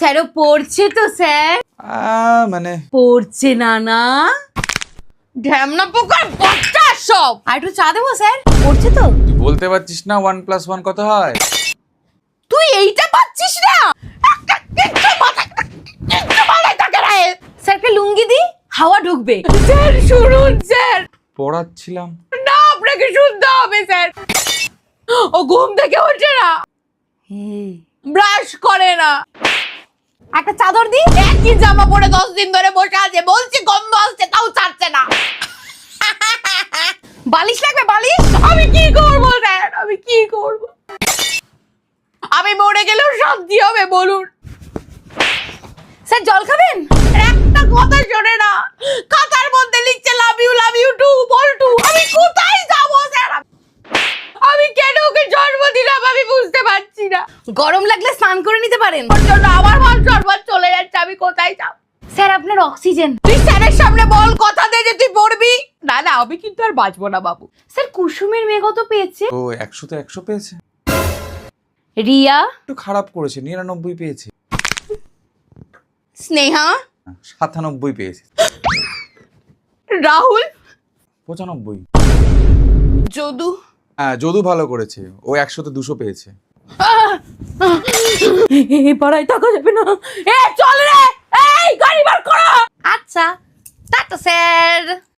স্যারও পড়ছে তো স্যার? মানে পড়ছে না ঢ্যামনা পোকার বাচ্চা সব। আর একটু চা দেবো স্যার? পড়ছে তো? তুই বলতে পারছিস না 1+1 কত হয়? তুই এইটা পাচ্ছিস না? স্যারকে লুঙ্গি দি, হাওয়া ঢুকবে। স্যার শুনুন স্যার। পড়াচ্ছিলাম। না, আপনাকে শুনতে হবে স্যার। ও ঘুম থেকে ওঠে না, ব্রাশ করে না, একটা চাদর দি, একই জামা পরে 10 দিন ধরে বসে আছে, বলছি গন্ধ আসছে তাও ছাড়ছে না। বালিশ লাগবে, বালিশ? আমি কি করব স্যার, আমি কি করব? আমি মরে গেলেও শান্তি হবে বলুন? স্যার জল খাবেন? একটা কথা শোনে না, খাতার মধ্যে লিখছে লাভ ইউ টু বল্টু। আমি কোথায় যাব স্যার? আমি কেন ওকে জন্ম দিলাম আমি বুঝতে পারছি না। গরম লাগলে স্নান করে নিতে পারেন। আমার মাল শরবত চলে যাচ্ছে, আমি কোথায় যাব? স্যার আপনার অক্সিজেন। তুই স্যারের সামনে বল, কথা দে যে তুই পড়বি। না না, আমি কিন্তু আর বাঁচবো না বাবু। স্যার কুসুমের মেয়ে কত পেয়েছে? ও 100-তে 100 পেয়েছে। রিয়া একটু খারাপ করেছে, 99 পেয়েছে। স্নেহা 97 পেয়েছে। রাহুল 95। যদু হ্যাঁ, যদু ভালো করেছে, ও 100-তে 200 পেয়েছে। পাড়ায় থাকা যাবে না। চল রে, এই গাড়ি বার করো। আচ্ছা, টাটা স্যার।